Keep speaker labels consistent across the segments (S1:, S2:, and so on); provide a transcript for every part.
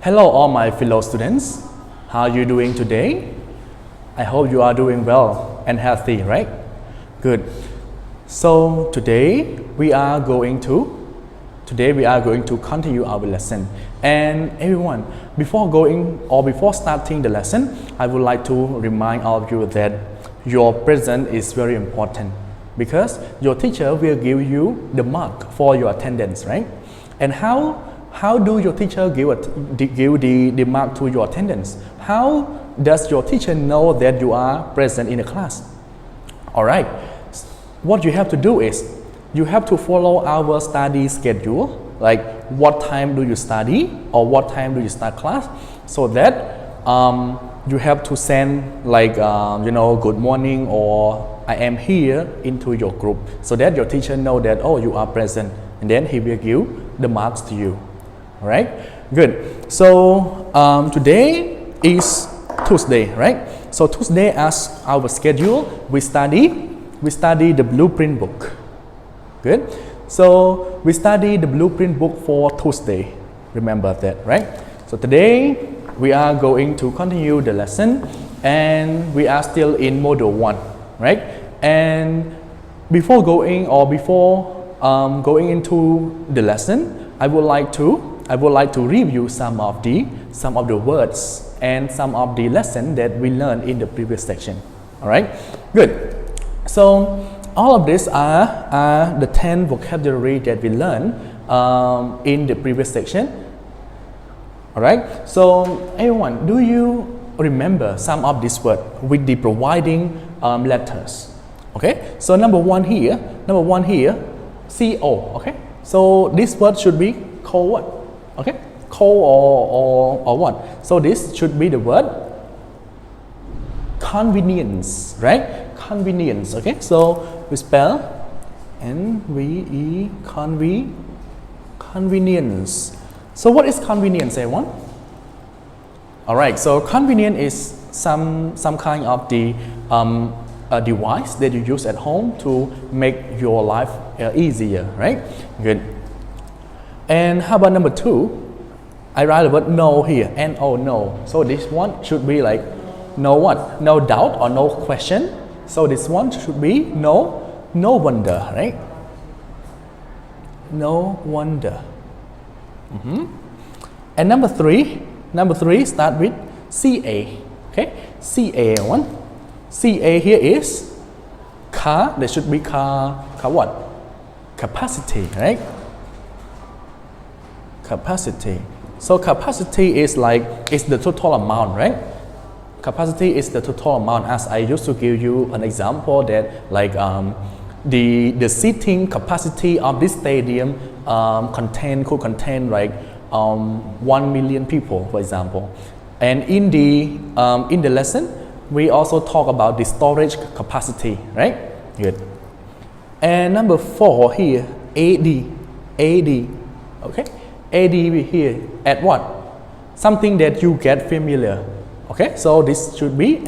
S1: Hello all my fellow students. How are you doing today? I hope you are doing well and healthy, right? Good. So today we are going to continue our lesson. And everyone, before starting the lesson, I would like to remind all of you that your presence is very important because your teacher will give you the mark for your attendance, right? And how do your teacher give the mark to your attendance? How does your teacher know that you are present in the class? All right. What you have to do is you have to follow our study schedule, like what time do you study or what time do you start class, so that you have to send like good morning or I am here into your group, so that your teacher know that you are present, and then he will give the marks to you. All right, good. So today is Tuesday, right? So Tuesday, as our schedule, we study the blueprint book. Good. So we study the blueprint book for Tuesday. Remember that, right? So today we are going to continue the lesson, and we are still in module 1, right? And before going into the lesson, I would like to review some of the words and some of the lessons that we learned in the previous section. All right, good. So all of these are the 10 vocabulary that we learned in the previous section. All right. So everyone, do you remember some of these words with the providing letters? Okay. So number one here, CO. Okay. So this word should be co what? Okay. Co or what? So this should be the word convenience, right? Convenience. Okay. So we spell NVE convenience. So what is convenience, everyone? All right. So convenience is some kind of the device that you use at home to make your life easier, right? Good. And how about number 2? I write the word no here, N-O, no. So this one should be like no what? No doubt or no question. So this one should be no wonder, right? No wonder. And number 3 start with CA. Okay, CA one. CA here is car. There should be car what? Capacity, right? Capacity. So capacity is the total amount, right? Capacity is the total amount. As I used to give you an example that like the seating capacity of this stadium could contain like 1 million people, for example. And in the lesson, we also talk about the storage capacity, right? Good. And number 4 here, AD. Okay, AD here at what? Something that you get familiar. Okay, so this should be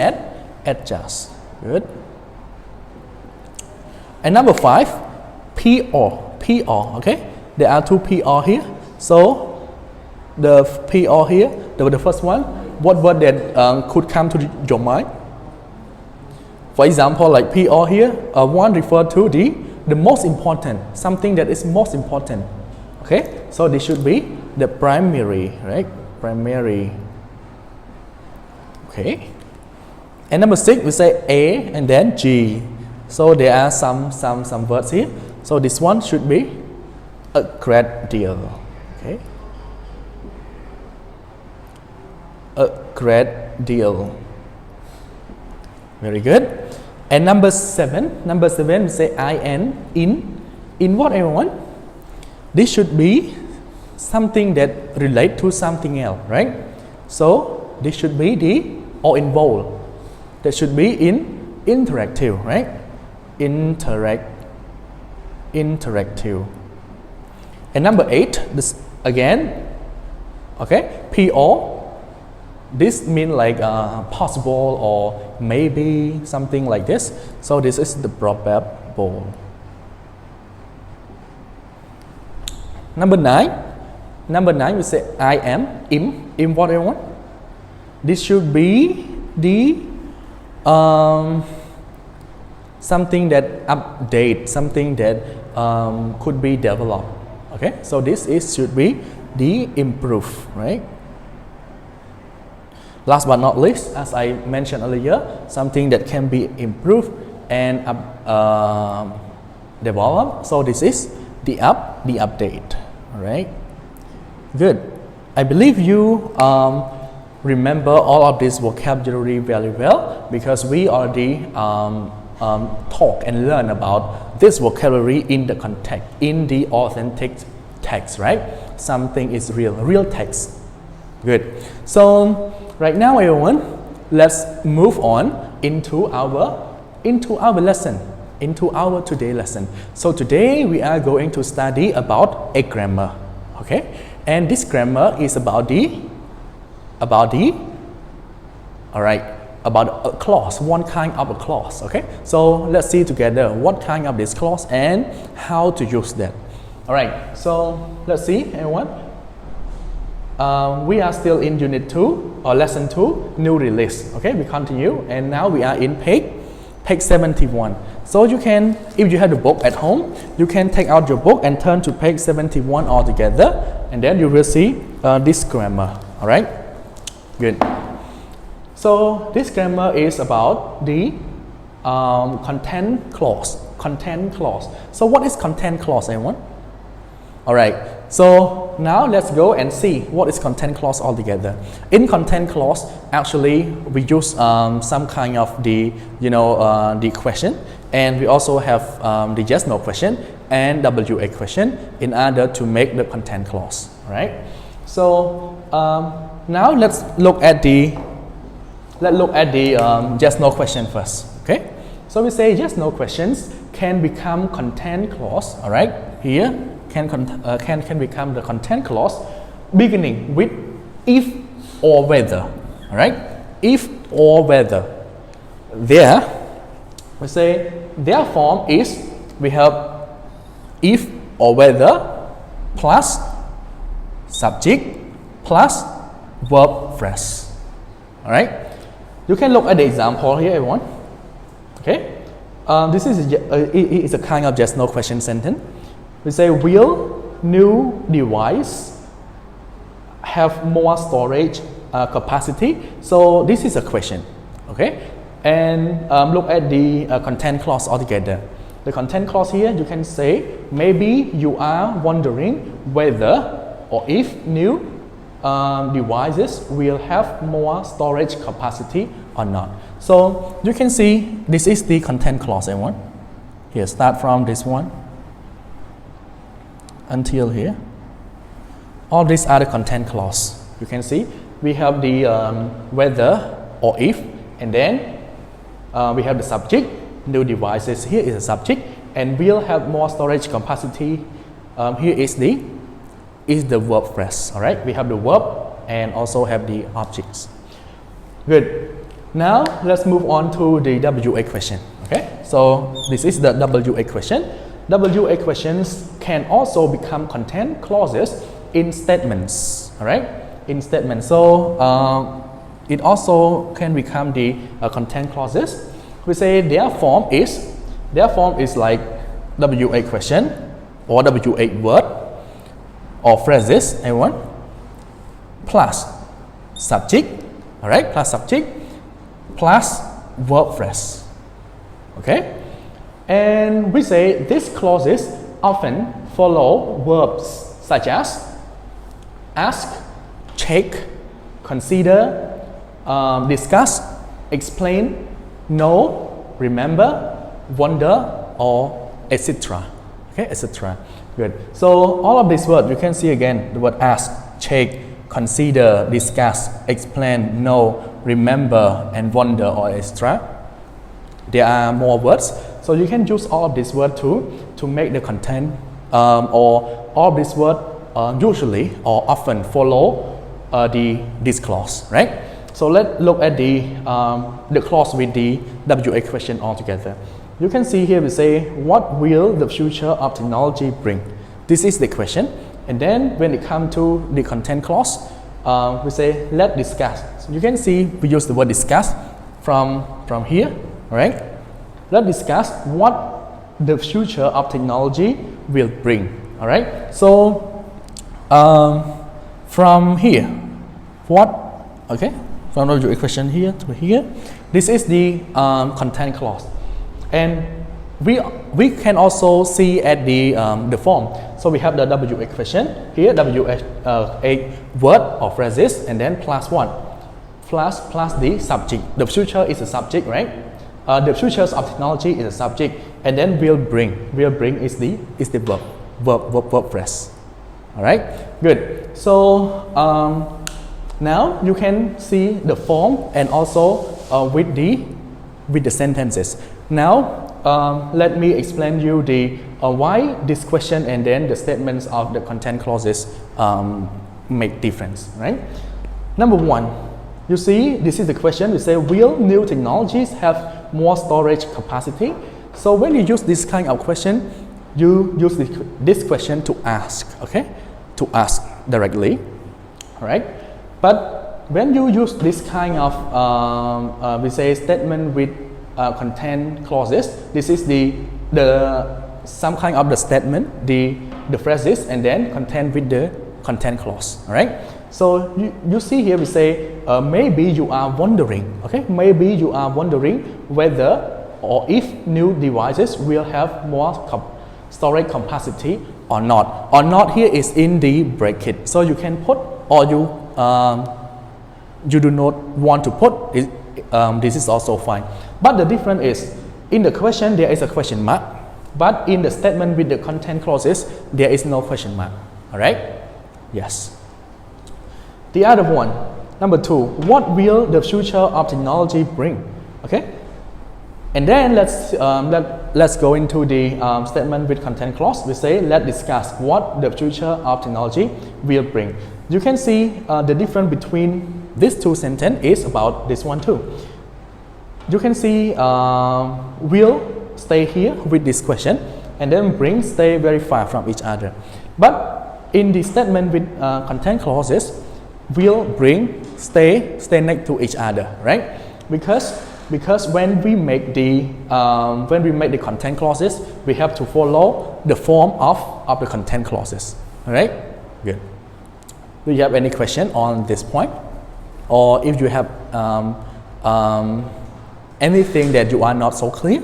S1: adjust. Good. And number 5, PR. Okay, there are 2 PR here. So the PR here, the first one, what word that could come to your mind? For example, like PR here, one refer to the most important, something that is most important. Okay, so this should be the primary, right? Primary. Okay. And number 6, we say A and then G. So there are some words here. So this one should be a great deal. Okay. A great deal. Very good. And number 7, we say IN. In what, everyone? This should be something that relate to something else, right? So this should be or involve. That should be in interactive, right? Interactive. And number 8, this again, okay, PR. This means like possible or maybe, something like this. So this is the probable. Number 9, Number 9, we say I am, im what everyone? This should be the something that update, something that could be developed. Okay, so this is should be the improve, right? Last but not least, as I mentioned earlier, something that can be improved and developed. So this is the update. All right, good. I believe you remember all of this vocabulary very well because we already talk and learn about this vocabulary in the context, in the authentic text, right? Something is real text. Good. So right now, everyone, let's move on into our lesson, into our today lesson. So today we are going to study about a grammar, okay? And this grammar is about a clause, one kind of a clause, okay? So let's see together what kind of this clause and how to use that. All right, so let's see, everyone. We are still in unit 2 or lesson 2, new release, okay? We continue and now we are in page 71. So you can, if you have the book at home, you can take out your book and turn to page 71 altogether and then you will see this grammar, all right? Good. So this grammar is about the content clause. So what is content clause, everyone? All right. So now let's go and see what is content clause altogether. In content clause, actually we use some kind of the the question, and we also have the yes no question and WA question in order to make the content clause. All right. So now let's look at the yes no question first. Okay. So we say yes no questions can become content clause. All right. Here can become the content clause beginning with if or whether. All right. If or whether. There we say their form is we have if or whether plus subject plus verb phrase. All right. You can look at the example here, everyone. Okay. This is a kind of yes no question sentence. We say will new device have more storage capacity? So this is a question. Okay. And look at the content clause altogether. The content clause here, you can say maybe you are wondering whether or if new devices will have more storage capacity or not. So you can see this is the content clause, everyone. Here, start from this one until here. All these are the content clause. You can see we have the whether or if, and then we have the subject, new devices. Here is the subject, and will have more storage capacity. Here is the verb phrase. All right, we have the verb and also have the objects. Good. Now let's move on to the WA question. Okay, so this is the WA question. WA questions can also become content clauses in statements. All right, in statements. So it also can become the content clauses. We say their form is like WA question or WA word or phrases, everyone, plus subject, all right, plus subject, plus verb phrase, okay? And we say these clauses often follow verbs such as ask, check, consider, discuss, explain, know, remember, wonder, or etc. Okay, etc. Good. So all of these words you can see again the word ask, check, consider, discuss, explain, know, remember, and wonder, or etc. There are more words, so you can use all of these words to make the content, or all of these words usually or often follow this clause, right? So let's look at the clause with the WA question altogether. You can see here we say, what will the future of technology bring? This is the question. And then when it comes to the content clause, we say let's discuss. So you can see we use the word discuss from here, all right? Let's discuss what the future of technology will bring, all right? So from here, from the equation here to here, this is the content clause, and we can also see at the form. So we have the W equation here, a word or phrases, and then plus what? Plus the subject. The future is a subject, right? The futures of technology is a subject, and then will bring. Will bring is the verb phrase. All right, good. So now you can see the form and also with the sentences. Now let me explain you the why this question and then the statements of the content clauses make difference, right? Number one, you see this is the question. We say, will new technologies have more storage capacity? So when you use this kind of question, you use this question to ask, okay? To ask directly, all right? But when you use this kind of we say statement with content clauses, this is the some kind of the statement, the phrases, and then content with the content clause, all right? So you see here we say maybe you are wondering, okay? Maybe you are wondering whether or if new devices will have more storage capacity or not. Or not here is in the bracket, so you can put, or you do not want to put it, this is also fine. But the difference is in the question there is a question mark, but in the statement with the content clauses there is no question mark, all right? Yes. The other one, number two, what will the future of technology bring? Okay, and then let's go into the statement with content clause. We say let's discuss what the future of technology will bring. You can see the difference between these two sentences is about this one too. You can see will stay here with this question, and then bring stay very far from each other. But in the statement with content clauses, will bring stay next to each other, right? Because when we make the content clauses, we have to follow the form of the content clauses, all right? Good. Do you have any question on this point, or if you have anything that you are not so clear,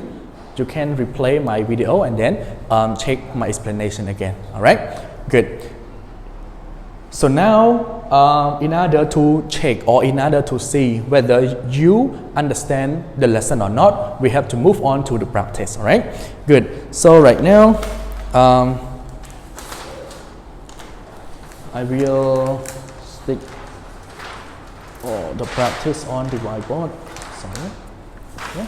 S1: you can replay my video and then check my explanation again, all right? Good. So now, in order to check or in order to see whether you understand the lesson or not, we have to move on to the practice, all right? Good. So right now, I will stick the practice on the whiteboard. Sorry. Okay.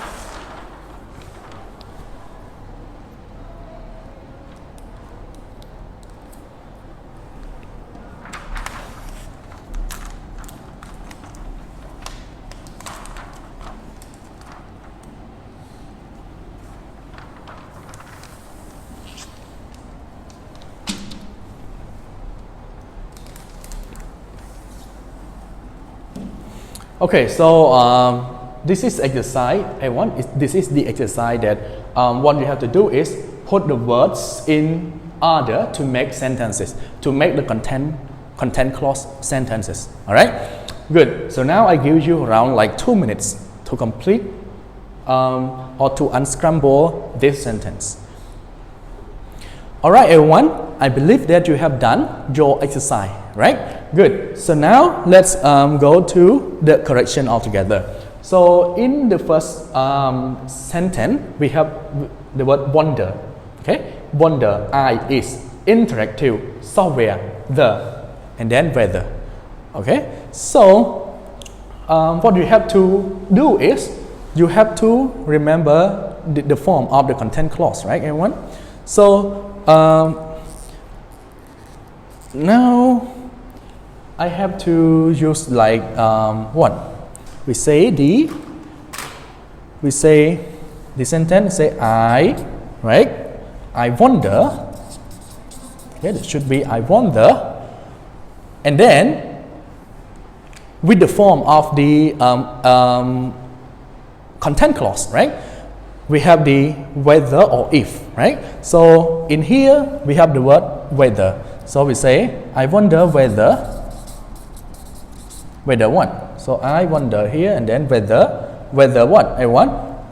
S1: Okay, so this is exercise A1. This is the exercise that what you have to do is put the words in order to make sentences, to make the content clause sentences. All right, good. So now I give you around like 2 minutes to complete or to unscramble this sentence. All right, everyone. I believe that you have done your exercise, right? Good. So now let's go to the correction altogether. So in the first sentence, we have the word wonder. Okay, wonder, is, interactive, software, the, and then weather. Okay, so what you have to do is you have to remember the form of the content clause, right, everyone? So now I have to use like what? We say the sentence say I, right? I wonder Okay, that should be I wonder. And then with the form of the content clause, right? We have the whether or if, right? So in here we have the word whether. So we say I wonder whether what? So I wonder here, and then whether what? Everyone?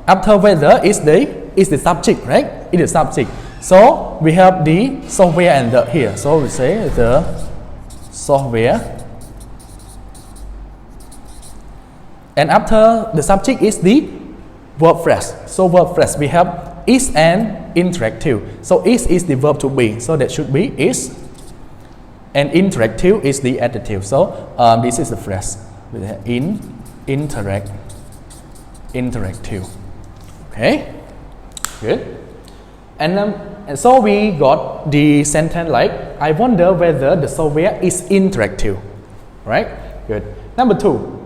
S1: After whether is the subject, right? It is subject. So we have the software and the here. So we say the software. And after the subject is the verb phrase. So verb phrase we have is and interactive. So is the verb to be. So that should be is. And interactive is the adjective. So this is the phrase. Interactive. Okay. Good. And so we got the sentence like I wonder whether the software is interactive. Right. Good. Number 2.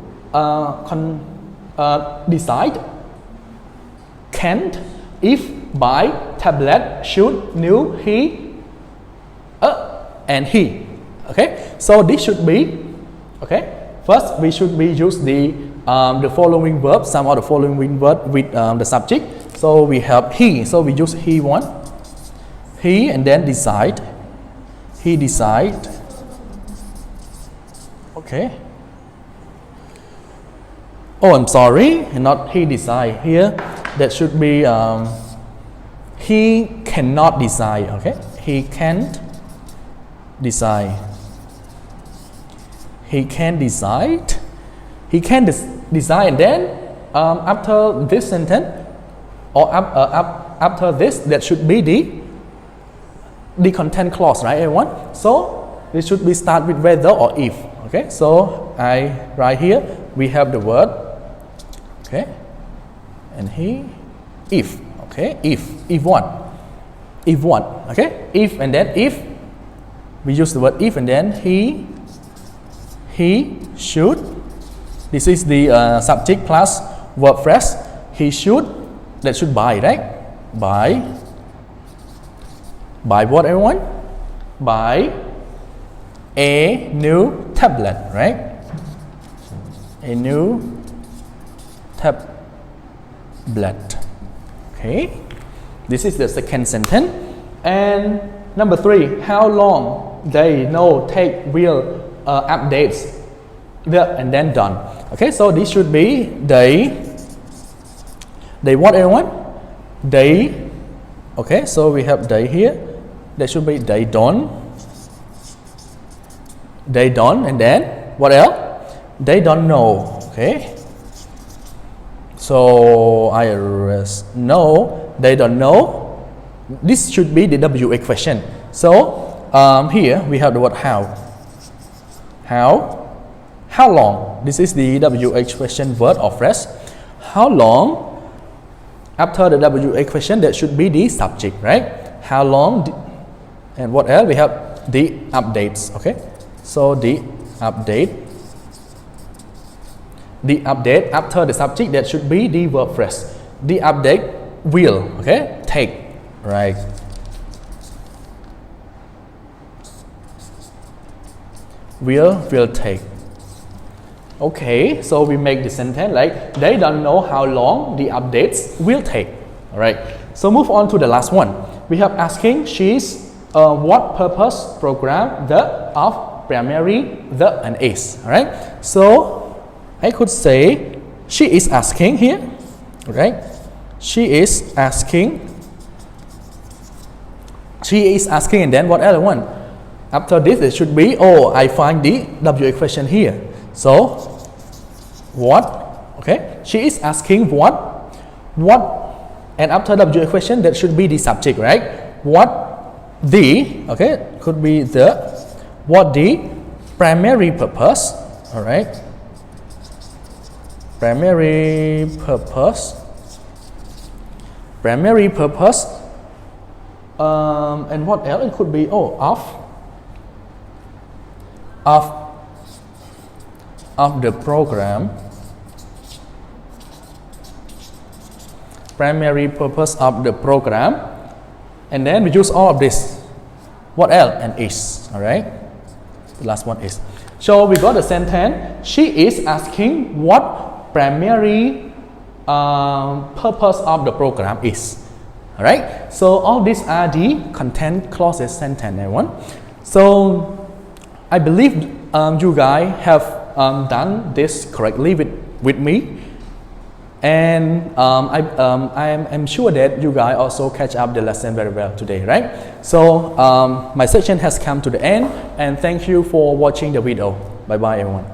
S1: Decide can't if by tablet should knew he and he. Okay, so this should be okay. First we should be use the following verb, some of the following verb with the subject. So we have he, so we use he one, he, and then decide, he decide. Okay. Oh, I'm sorry, not he decide here. That should be he cannot decide. Okay, he can't decide. He can decide. He can decide, and then after this sentence or after this, that should be the content clause, right, everyone? So it should be start with whether or if. Okay, so I write here we have the word. Okay, and he if. Okay, if what? If what? Okay, if, and then if we use the word if, and then he should. This is the subject plus verb phrase. He should. That should buy, right? Buy what, everyone? Buy a new tablet, right? A new tablet. Okay, this is the second sentence. And number 3, how long they know take will updates the and then done. Okay, so this should be they what, everyone? They. Okay, so we have they here. That should be they don't, and then what else? They don't know. Okay, so IRS know, they don't know. This should be the WA question. So here we have the word how long. This is the WH question word or phrase. How long? After the WH question, that should be the subject, right? How long? And what else? We have the updates. Okay, so the update after the subject, that should be the verb phrase. The update will, okay, take, right? Will take. Okay, so we make the sentence like they don't know how long the updates will take. All right, so move on to the last one. We have asking she's what purpose program the of primary the and is. All right, so I could say she is asking here. All right, she is asking, and then what other one? After this, it should be, oh, I find the WA question here. So, what? Okay, she is asking what, and after WA question, that should be the subject, right? What the, okay, could be the, what the primary purpose, all right? Primary purpose, and what else? It could be, oh, of the program, primary purpose of the program, and then we use all of this. What else? And is. All right. The last one is. So we got the sentence. She is asking what primary purpose of the program is. All right. So all these are the content clauses sentence, everyone. So I believe you guys have done this correctly with me, and I'm sure that you guys also catch up the lesson very well today, right? So my section has come to the end, and thank you for watching the video. Bye bye, everyone.